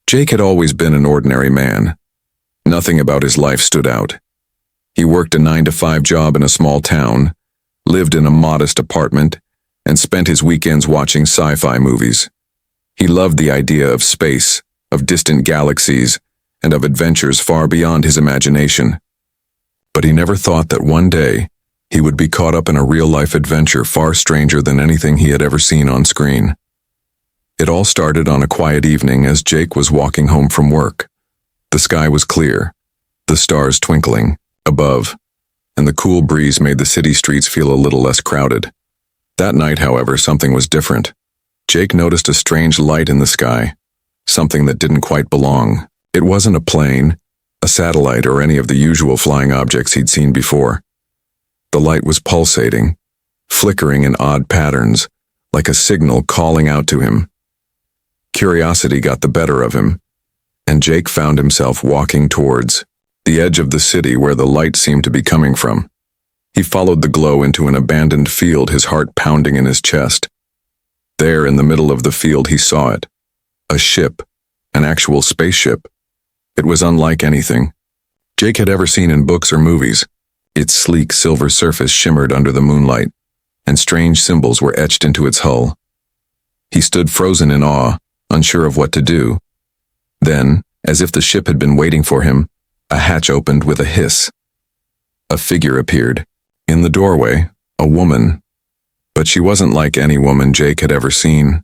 Jake had always been an ordinary man. Nothing about his life stood out. He worked a 9-to-5 job in a small town, lived in a modest apartment, and spent his weekends watching sci-fi movies. He loved the idea of space, of distant galaxies, and of adventures far beyond his imagination. But he never thought that one day he would be caught up in a real-life adventure far stranger than anything he had ever seen on screen. It all started on a quiet evening as Jake was walking home from work. The sky was clear, the stars twinkling above, and the cool breeze made the city streets feel a little less crowded. That night, however, something was different. Jake noticed a strange light in the sky, something that didn't quite belong. It wasn't a plane, a satellite, or any of the usual flying objects he'd seen before. The light was pulsating, flickering in odd patterns, like a signal calling out to him. Curiosity got the better of him, and Jake found himself walking towards the edge of the city where the light seemed to be coming from. He followed the glow into an abandoned field, his heart pounding in his chest. There, in the middle of the field, he saw it. A ship, an actual spaceship. It was unlike anything Jake had ever seen in books or movies. Its sleek silver surface shimmered under the moonlight, and strange symbols were etched into its hull. He stood frozen in awe, unsure of what to do. Then, as if the ship had been waiting for him, a hatch opened with a hiss. A figure appeared. In the doorway, a woman. But she wasn't like any woman Jake had ever seen.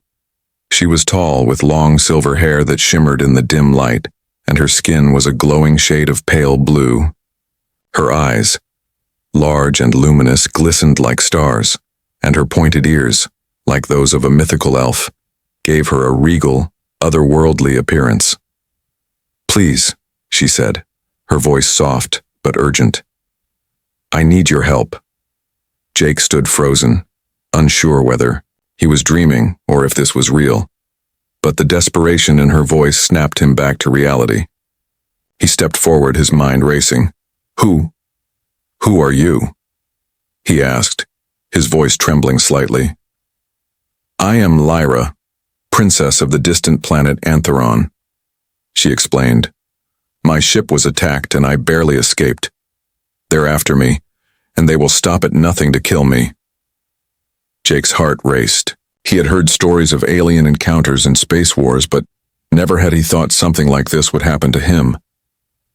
She was tall, with long silver hair that shimmered in the dim light, and her skin was a glowing shade of pale blue. Her eyes, large and luminous, glistened like stars, and her pointed ears, like those of a mythical elf, gave her a regal, otherworldly appearance. "Please," she said, her voice soft but urgent. "I need your help." Jake stood frozen, unsure whether he was dreaming or if this was real. But the desperation in her voice snapped him back to reality. He stepped forward, his mind racing. Who are you?" he asked, his voice trembling slightly. "I am Lyra, princess of the distant planet Antheron," she explained. "My ship was attacked and I barely escaped. They're after me, and they will stop at nothing to kill me." Jake's heart raced. He had heard stories of alien encounters and space wars, but never had he thought something like this would happen to him.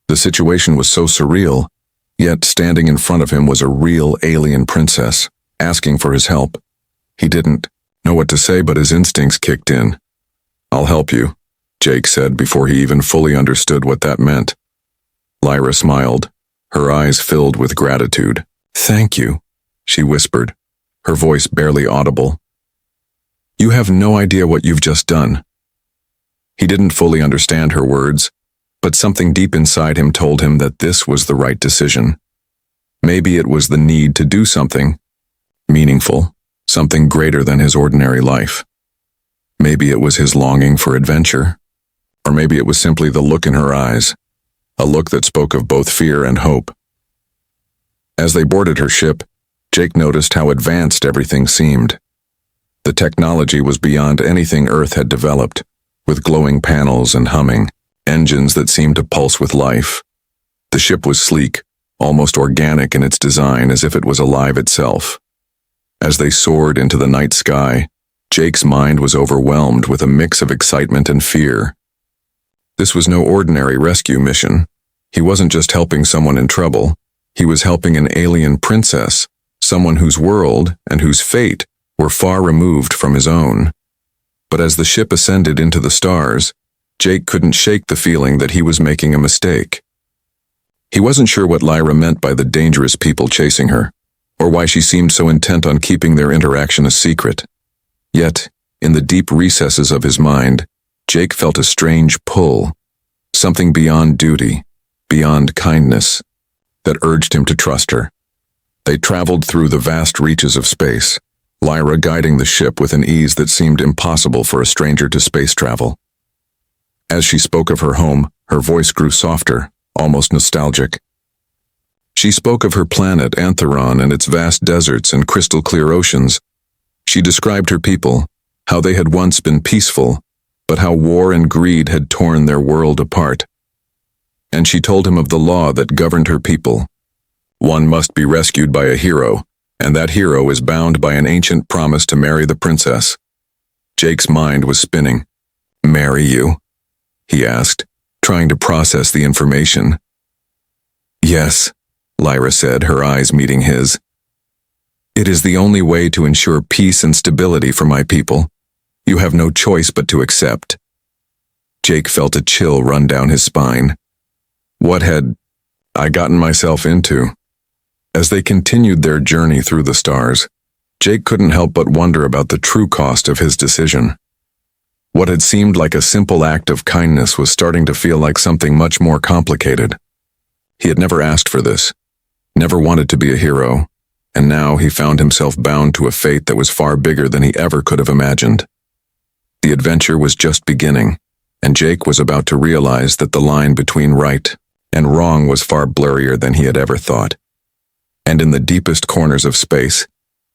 The situation was so surreal, yet standing in front of him was a real alien princess, asking for his help. He didn't know what to say, but his instincts kicked in. "I'll help you," Jake said before he even fully understood what that meant. Lyra smiled, her eyes filled with gratitude. "Thank you," she whispered, her voice barely audible. "You have no idea what you've just done." He didn't fully understand her words, but something deep inside him told him that this was the right decision. Maybe it was the need to do something meaningful, something greater than his ordinary life. Maybe it was his longing for adventure, or maybe it was simply the look in her eyes, a look that spoke of both fear and hope. As they boarded her ship, Jake noticed how advanced everything seemed. The technology was beyond anything Earth had developed, with glowing panels and humming engines that seemed to pulse with life. The ship was sleek, almost organic in its design, as if it was alive itself. As they soared into the night sky, Jake's mind was overwhelmed with a mix of excitement and fear. This was no ordinary rescue mission. He wasn't just helping someone in trouble. He was helping an alien princess, someone whose world and whose fate were far removed from his own. But as the ship ascended into the stars, Jake couldn't shake the feeling that he was making a mistake. He wasn't sure what Lyra meant by the dangerous people chasing her, or why she seemed so intent on keeping their interaction a secret. Yet, in the deep recesses of his mind, Jake felt a strange pull, something beyond duty, beyond kindness, that urged him to trust her. They traveled through the vast reaches of space, Lyra guiding the ship with an ease that seemed impossible for a stranger to space travel. As she spoke of her home, her voice grew softer, almost nostalgic. She spoke of her planet, Antheron, and its vast deserts and crystal-clear oceans. She described her people, how they had once been peaceful, but how war and greed had torn their world apart. And she told him of the law that governed her people. One must be rescued by a hero, and that hero is bound by an ancient promise to marry the princess. Jake's mind was spinning. "Marry you?" he asked, trying to process the information. "Yes," Lyra said, her eyes meeting his. "It is the only way to ensure peace and stability for my people. You have no choice but to accept." Jake felt a chill run down his spine. What had I gotten myself into? As they continued their journey through the stars, Jake couldn't help but wonder about the true cost of his decision. What had seemed like a simple act of kindness was starting to feel like something much more complicated. He had never asked for this, never wanted to be a hero, and now he found himself bound to a fate that was far bigger than he ever could have imagined. The adventure was just beginning, and Jake was about to realize that the line between right and wrong was far blurrier than he had ever thought. And in the deepest corners of space,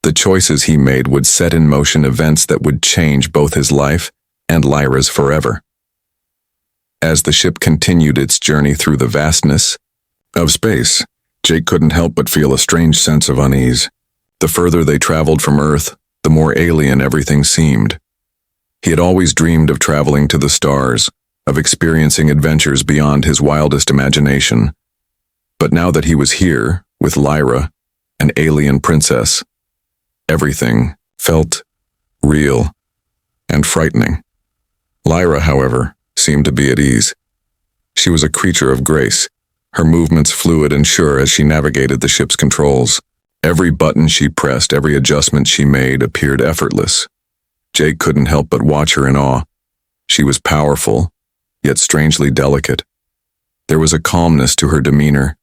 the choices he made would set in motion events that would change both his life and Lyra's forever. As the ship continued its journey through the vastness of space, Jake couldn't help but feel a strange sense of unease. The further they traveled from Earth, the more alien everything seemed. He had always dreamed of traveling to the stars, of experiencing adventures beyond his wildest imagination. But now that he was here, with Lyra, an alien princess, everything felt real and frightening. Lyra, however, seemed to be at ease. She was a creature of grace, her movements fluid and sure as she navigated the ship's controls. Every button she pressed, every adjustment she made appeared effortless. Jake couldn't help but watch her in awe. She was powerful, yet strangely delicate. There was a calmness to her demeanor,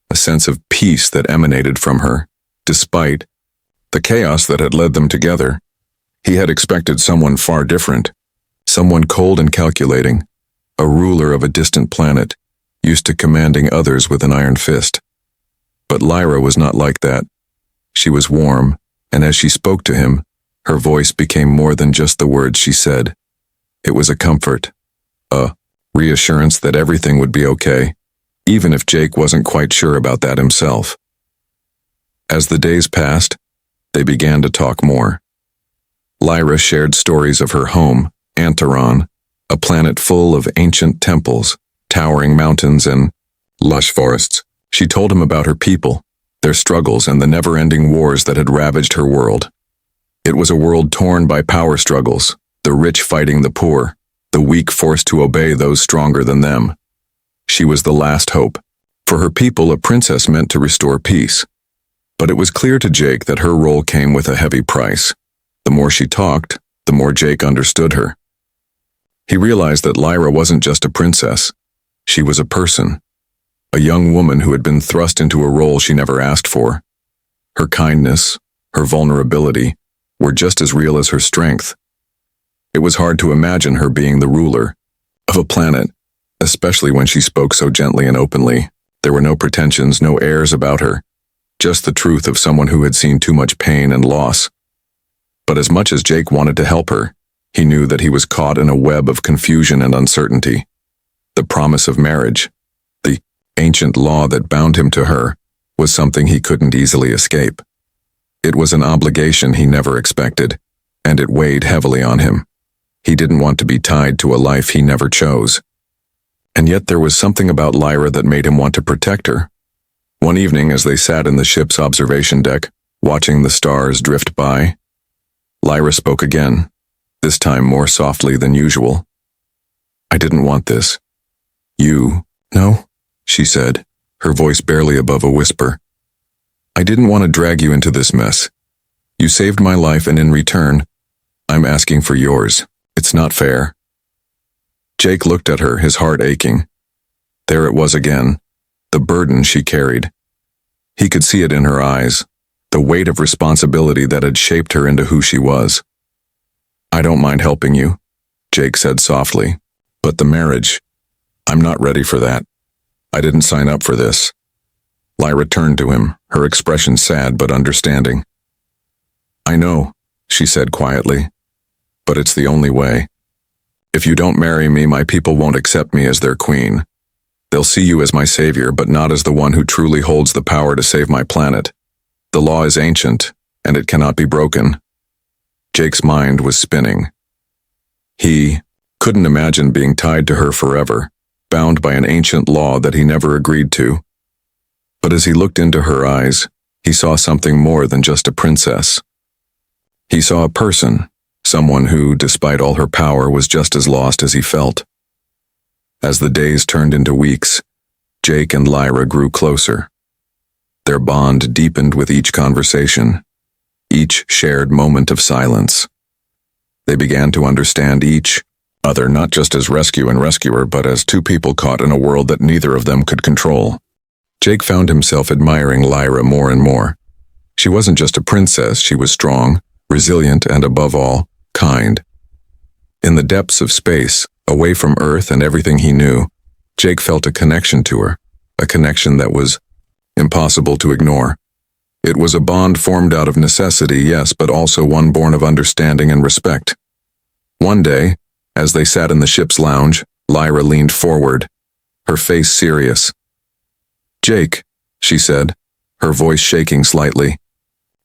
a sense of peace that emanated from her, despite the chaos that had led them together. He had expected someone far different, someone cold and calculating, a ruler of a distant planet, used to commanding others with an iron fist. But Lyra was not like that. She was warm, and as she spoke to him, her voice became more than just the words she said. It was a comfort, a reassurance that everything would be okay, even if Jake wasn't quite sure about that himself. As the days passed, they began to talk more. Lyra shared stories of her home, Antaron, a planet full of ancient temples, towering mountains, and lush forests. She told him about her people, their struggles, and the never-ending wars that had ravaged her world. It was a world torn by power struggles, the rich fighting the poor, the weak forced to obey those stronger than them. She was the last hope. For her people, a princess meant to restore peace. But it was clear to Jake that her role came with a heavy price. The more she talked, the more Jake understood her. He realized that Lyra wasn't just a princess. She was a person, a young woman who had been thrust into a role she never asked for. Her kindness, her vulnerability, were just as real as her strength. It was hard to imagine her being the ruler of a planet, especially when she spoke so gently and openly. There were no pretensions, no airs about her, just the truth of someone who had seen too much pain and loss. But as much as Jake wanted to help her, he knew that he was caught in a web of confusion and uncertainty. The promise of marriage, the ancient law that bound him to her, was something he couldn't easily escape. It was an obligation he never expected, and it weighed heavily on him. He didn't want to be tied to a life he never chose. And yet there was something about Lyra that made him want to protect her. One evening, as they sat in the ship's observation deck, watching the stars drift by, Lyra spoke again, this time more softly than usual. "I didn't want this." "You know?" she said, her voice barely above a whisper. "I didn't want to drag you into this mess. You saved my life, and in return, I'm asking for yours. It's not fair." Jake looked at her, his heart aching. There it was again, the burden she carried. He could see it in her eyes, the weight of responsibility that had shaped her into who she was. "I don't mind helping you," Jake said softly, "but the marriage, I'm not ready for that. I didn't sign up for this." Lyra turned to him, her expression sad but understanding. "I know," she said quietly, "but it's the only way." If you don't marry me, my people won't accept me as their queen. They'll see you as my savior, but not as the one who truly holds the power to save my planet. The law is ancient, and it cannot be broken. Jake's mind was spinning. He couldn't imagine being tied to her forever, bound by an ancient law that he never agreed to. But as he looked into her eyes, he saw something more than just a princess. He saw a person, someone who, despite all her power, was just as lost as he felt. As the days turned into weeks, Jake and Lyra grew closer. Their bond deepened with each conversation, each shared moment of silence. They began to understand each other not just as rescue and rescuer, but as two people caught in a world that neither of them could control. Jake found himself admiring Lyra more and more. She wasn't just a princess, she was strong, resilient, and above all, kind. In the depths of space, away from Earth and everything he knew, Jake felt a connection to her, a connection that was impossible to ignore. It was a bond formed out of necessity, yes, but also one born of understanding and respect. One day, as they sat in the ship's lounge, Lyra leaned forward, her face serious. "Jake," she said, her voice shaking slightly,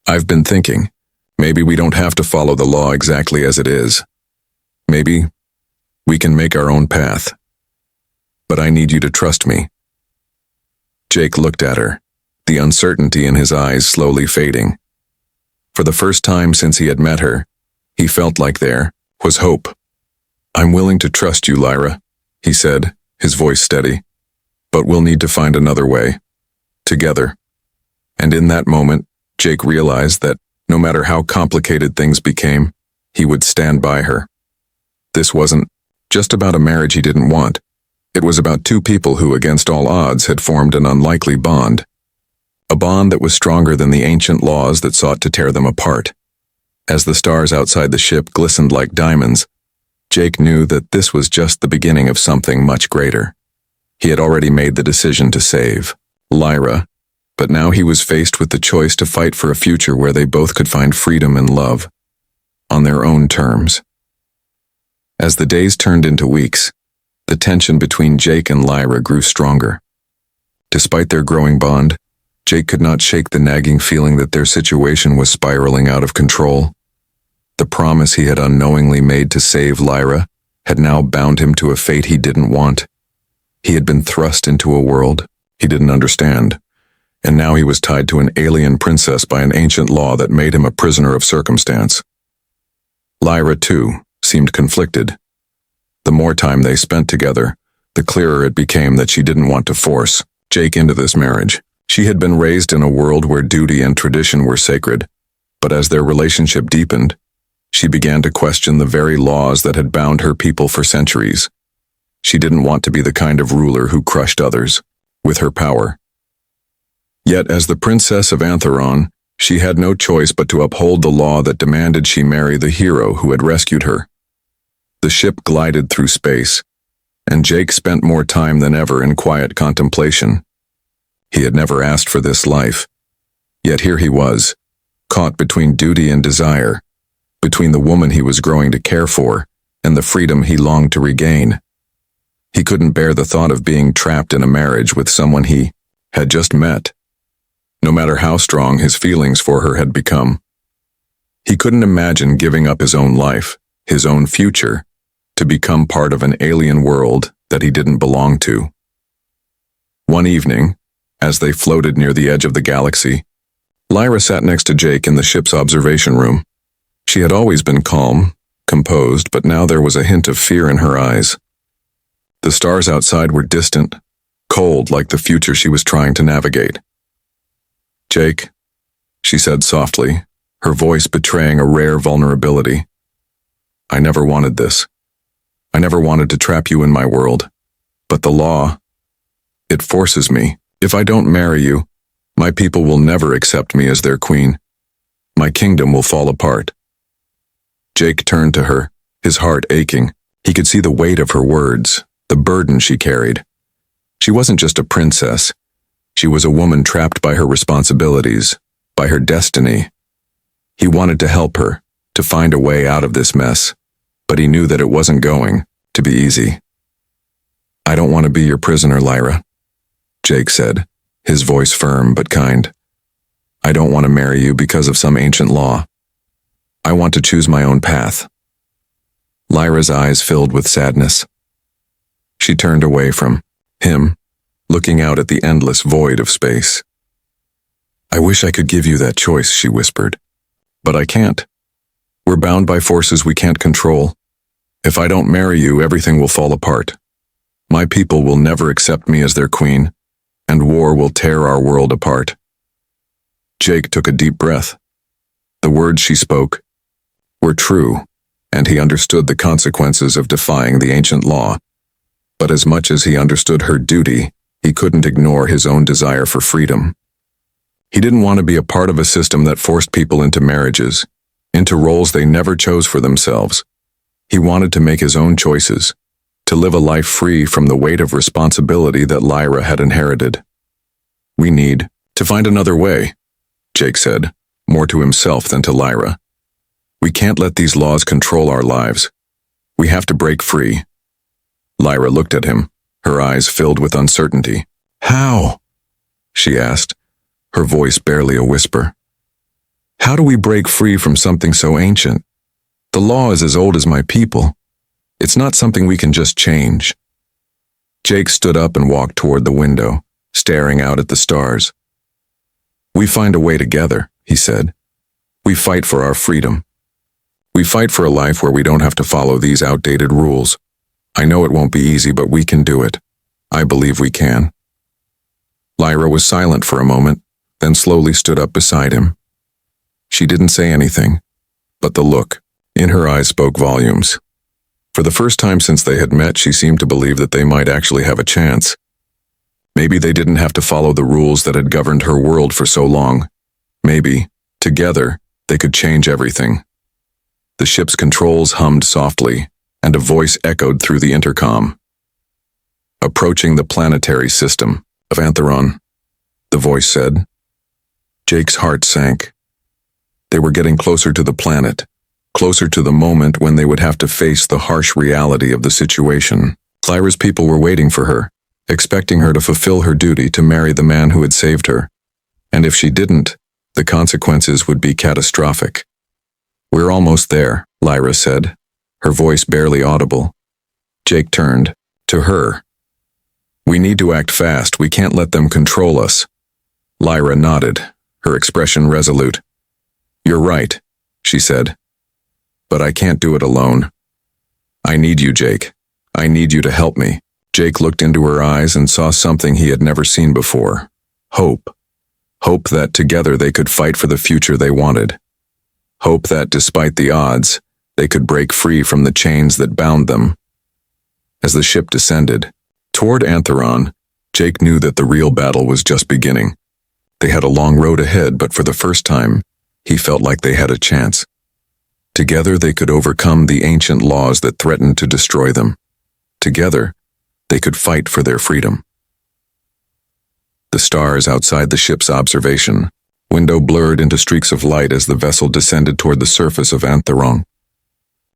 "I've been thinking, maybe we don't have to follow the law exactly as it is. Maybe we can make our own path. But I need you to trust me." Jake looked at her, the uncertainty in his eyes slowly fading. For the first time since he had met her, he felt like there was hope. "I'm willing to trust you, Lyra," he said, his voice steady. "But we'll need to find another way. Together." And in that moment, Jake realized that no matter how complicated things became, he would stand by her. This wasn't just about a marriage he didn't want. It was about two people who, against all odds, had formed an unlikely bond. A bond that was stronger than the ancient laws that sought to tear them apart. As the stars outside the ship glistened like diamonds, Jake knew that this was just the beginning of something much greater. He had already made the decision to save Lyra, but now he was faced with the choice to fight for a future where they both could find freedom and love, on their own terms. As the days turned into weeks, the tension between Jake and Lyra grew stronger. Despite their growing bond, Jake could not shake the nagging feeling that their situation was spiraling out of control. The promise he had unknowingly made to save Lyra had now bound him to a fate he didn't want. He had been thrust into a world he didn't understand, and now he was tied to an alien princess by an ancient law that made him a prisoner of circumstance. Lyra, too, seemed conflicted. The more time they spent together, the clearer it became that she didn't want to force Jake into this marriage. She had been raised in a world where duty and tradition were sacred, but as their relationship deepened, she began to question the very laws that had bound her people for centuries. She didn't want to be the kind of ruler who crushed others with her power. Yet as the princess of Antheron, she had no choice but to uphold the law that demanded she marry the hero who had rescued her. The ship glided through space, and Jake spent more time than ever in quiet contemplation. He had never asked for this life, yet here he was, caught between duty and desire, between the woman he was growing to care for and the freedom he longed to regain. He couldn't bear the thought of being trapped in a marriage with someone he had just met, no matter how strong his feelings for her had become. He couldn't imagine giving up his own life, his own future, to become part of an alien world that he didn't belong to. One evening, as they floated near the edge of the galaxy, Lyra sat next to Jake in the ship's observation room. She had always been calm, composed, but now there was a hint of fear in her eyes. The stars outside were distant, cold like the future she was trying to navigate. "Jake," she said softly, her voice betraying a rare vulnerability. "I never wanted this. I never wanted to trap you in my world. But the law, it forces me. If I don't marry you, my people will never accept me as their queen. My kingdom will fall apart." Jake turned to her, his heart aching. He could see the weight of her words, the burden she carried. She wasn't just a princess. She was a woman trapped by her responsibilities, by her destiny. He wanted to help her, to find a way out of this mess, but he knew that it wasn't going to be easy. I don't want to be your prisoner, Lyra, Jake said, his voice firm but kind. I don't want to marry you because of some ancient law. I want to choose my own path. Lyra's eyes filled with sadness. She turned away from him, looking out at the endless void of space. I wish I could give you that choice, she whispered. But I can't. We're bound by forces we can't control. If I don't marry you, everything will fall apart. My people will never accept me as their queen, and war will tear our world apart. Jake took a deep breath. The words she spoke were true, and he understood the consequences of defying the ancient law. But as much as he understood her duty, he couldn't ignore his own desire for freedom. He didn't want to be a part of a system that forced people into marriages, into roles they never chose for themselves. He wanted to make his own choices, to live a life free from the weight of responsibility that Lyra had inherited. We need to find another way, Jake said, more to himself than to Lyra. We can't let these laws control our lives. We have to break free. Lyra looked at him, her eyes filled with uncertainty. How? She asked, her voice barely a whisper. How do we break free from something so ancient? The law is as old as my people. It's not something we can just change. Jake stood up and walked toward the window, staring out at the stars. We find a way together, he said. We fight for our freedom. We fight for a life where we don't have to follow these outdated rules. I know it won't be easy, but we can do it. I believe we can. Lyra was silent for a moment, then slowly stood up beside him. She didn't say anything, but the look in her eyes spoke volumes. For the first time since they had met, she seemed to believe that they might actually have a chance. Maybe they didn't have to follow the rules that had governed her world for so long. Maybe, together, they could change everything. The ship's controls hummed softly, and a voice echoed through the intercom. Approaching the planetary system of Antheron, the voice said. Jake's heart sank. They were getting closer to the planet, closer to the moment when they would have to face the harsh reality of the situation. Lyra's people were waiting for her, expecting her to fulfill her duty to marry the man who had saved her. And if she didn't, the consequences would be catastrophic. We're almost there, Lyra said, her voice barely audible. Jake turned to her. We need to act fast. We can't let them control us. Lyra nodded, her expression resolute. You're right, she said. But I can't do it alone. I need you, Jake. I need you to help me. Jake looked into her eyes and saw something he had never seen before. Hope. Hope that together they could fight for the future they wanted. Hope that, despite the odds, they could break free from the chains that bound them. As the ship descended toward Antheron, Jake knew that the real battle was just beginning. They had a long road ahead, but for the first time, he felt like they had a chance. Together they could overcome the ancient laws that threatened to destroy them. Together, they could fight for their freedom. The stars outside the ship's observation window blurred into streaks of light as the vessel descended toward the surface of Antheron.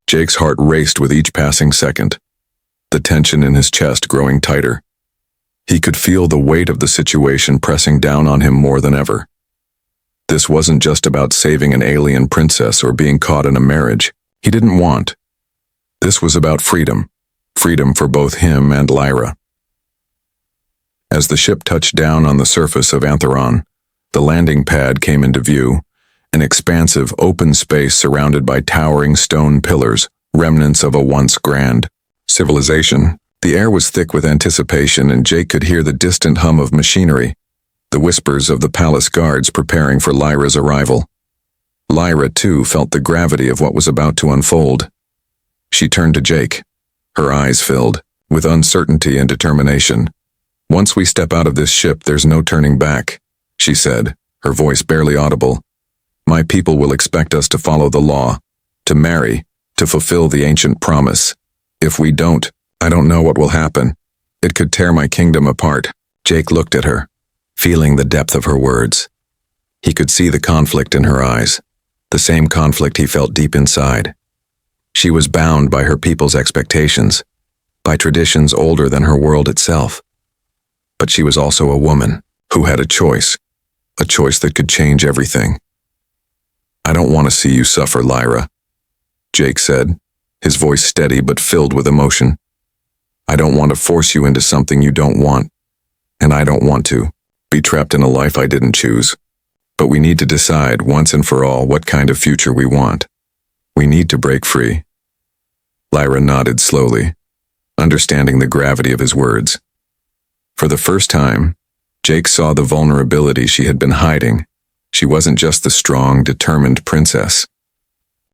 Jake's heart raced with each passing second, the tension in his chest growing tighter. He could feel the weight of the situation pressing down on him more than ever. This wasn't just about saving an alien princess or being caught in a marriage he didn't want. This was about freedom, freedom for both him and Lyra. As the ship touched down on the surface of Antheron, the landing pad came into view, an expansive open space surrounded by towering stone pillars, remnants of a once grand civilization. The air was thick with anticipation, and Jake could hear the distant hum of machinery, the whispers of the palace guards preparing for Lyra's arrival. Lyra, too, felt the gravity of what was about to unfold. She turned to Jake, her eyes filled with uncertainty and determination. Once we step out of this ship, there's no turning back, she said, her voice barely audible. My people will expect us to follow the law, to marry, to fulfill the ancient promise. If we don't, I don't know what will happen. It could tear my kingdom apart. Jake looked at her, feeling the depth of her words. He could see the conflict in her eyes, the same conflict he felt deep inside. She was bound by her people's expectations, by traditions older than her world itself. But she was also a woman who had a choice that could change everything. "I don't want to see you suffer, Lyra," Jake said, his voice steady but filled with emotion. "I don't want to force you into something you don't want, and I don't want to be trapped in a life I didn't choose. But we need to decide once and for all what kind of future we want. We need to break free." Lyra nodded slowly, understanding the gravity of his words. For the first time, Jake saw the vulnerability she had been hiding. She wasn't just the strong, determined princess.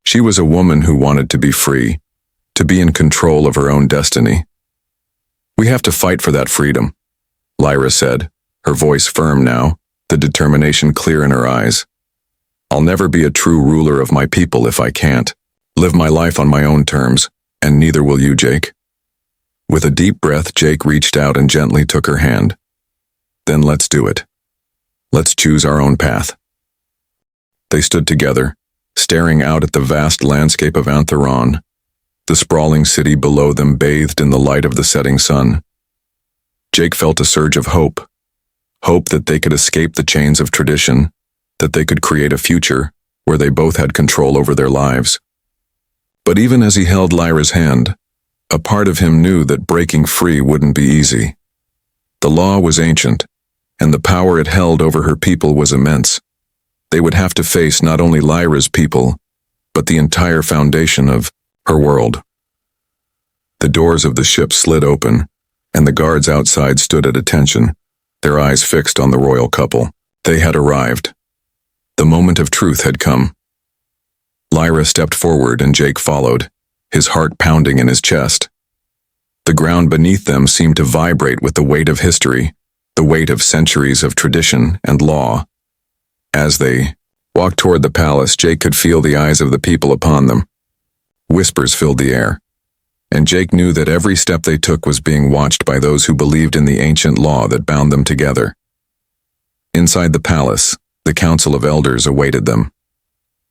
She was a woman who wanted to be free, to be in control of her own destiny. "We have to fight for that freedom," Lyra said, her voice firm now, the determination clear in her eyes. "I'll never be a true ruler of my people if I can't live my life on my own terms, and neither will you, Jake." With a deep breath, Jake reached out and gently took her hand. "Then let's do it. Let's choose our own path." They stood together, staring out at the vast landscape of Antheron, the sprawling city below them bathed in the light of the setting sun. Jake felt a surge of hope that they could escape the chains of tradition, that they could create a future where they both had control over their lives. But even as he held Lyra's hand, a part of him knew that breaking free wouldn't be easy. The law was ancient, and the power it held over her people was immense. They would have to face not only Lyra's people, but the entire foundation of her world. The doors of the ship slid open, and the guards outside stood at attention, their eyes fixed on the royal couple. They had arrived. The moment of truth had come. Lyra stepped forward and Jake followed, his heart pounding in his chest. The ground beneath them seemed to vibrate with the weight of history, the weight of centuries of tradition and law. As they walked toward the palace, Jake could feel the eyes of the people upon them. Whispers filled the air, and Jake knew that every step they took was being watched by those who believed in the ancient law that bound them together. Inside the palace, the Council of Elders awaited them.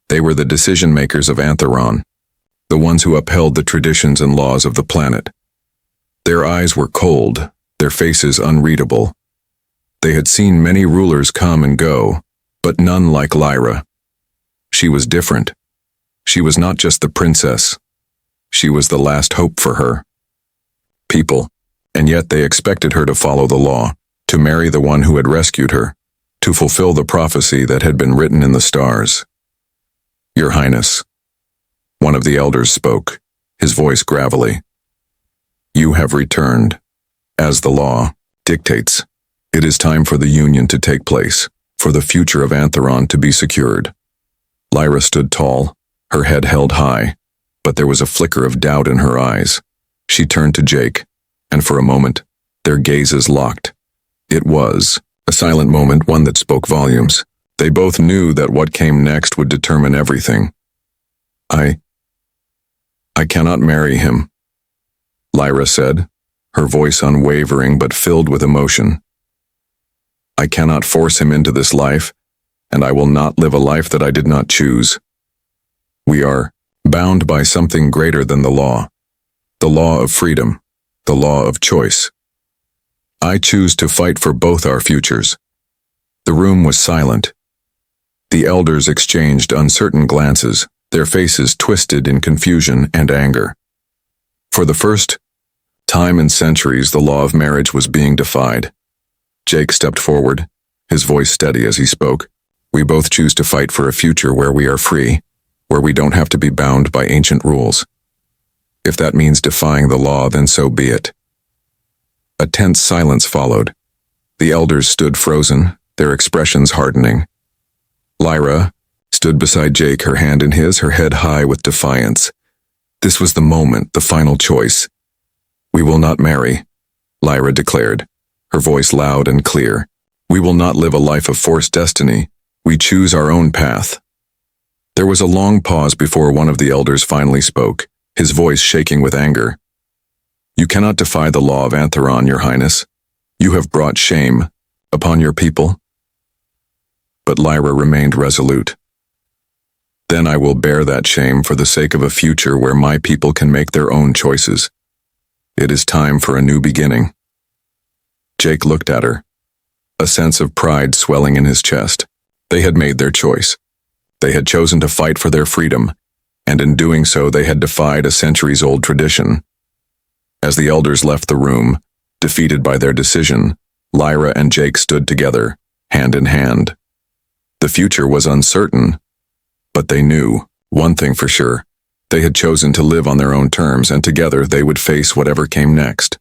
They were the decision-makers of Antheron, the ones who upheld the traditions and laws of the planet. Their eyes were cold, their faces unreadable. They had seen many rulers come and go, but none like Lyra. She was different. She was not just the princess. She was the last hope for her people, and yet they expected her to follow the law, to marry the one who had rescued her, to fulfill the prophecy that had been written in the stars. "Your Highness," one of the elders spoke, his voice gravelly. "You have returned. As the law dictates, it is time for the union to take place, for the future of Antheron to be secured." Lyra stood tall, her head held high, but there was a flicker of doubt in her eyes. She turned to Jake, and for a moment, their gazes locked. It was a silent moment, one that spoke volumes. They both knew that what came next would determine everything. I cannot marry him," Lyra said, her voice unwavering but filled with emotion. "I cannot force him into this life, and I will not live a life that I did not choose. We are bound by something greater than the law of freedom, the law of choice. I choose to fight for both our futures." The room was silent. The elders exchanged uncertain glances, their faces twisted in confusion and anger. For the first time in centuries, the law of marriage was being defied. Jake stepped forward, his voice steady as he spoke. "We both choose to fight for a future where we are free, where we don't have to be bound by ancient rules. If that means defying the law, then so be it." A tense silence followed. The elders stood frozen, their expressions hardening. Lyra stood beside Jake, her hand in his, her head high with defiance. This was the moment, the final choice. "We will not marry," Lyra declared, her voice loud and clear. "We will not live a life of forced destiny. We choose our own path." There was a long pause before one of the elders finally spoke, his voice shaking with anger. "You cannot defy the law of Antheron, Your Highness. You have brought shame upon your people." But Lyra remained resolute. "Then I will bear that shame for the sake of a future where my people can make their own choices." It is time for a new beginning. Jake looked at her, a sense of pride swelling in his chest. They had made their choice. They had chosen to fight for their freedom, and in doing so they had defied a centuries-old tradition. As the elders left the room, defeated by their decision, Lyra and Jake stood together, hand in hand. The future was uncertain, but they knew, one thing for sure, they had chosen to live on their own terms, and together they would face whatever came next.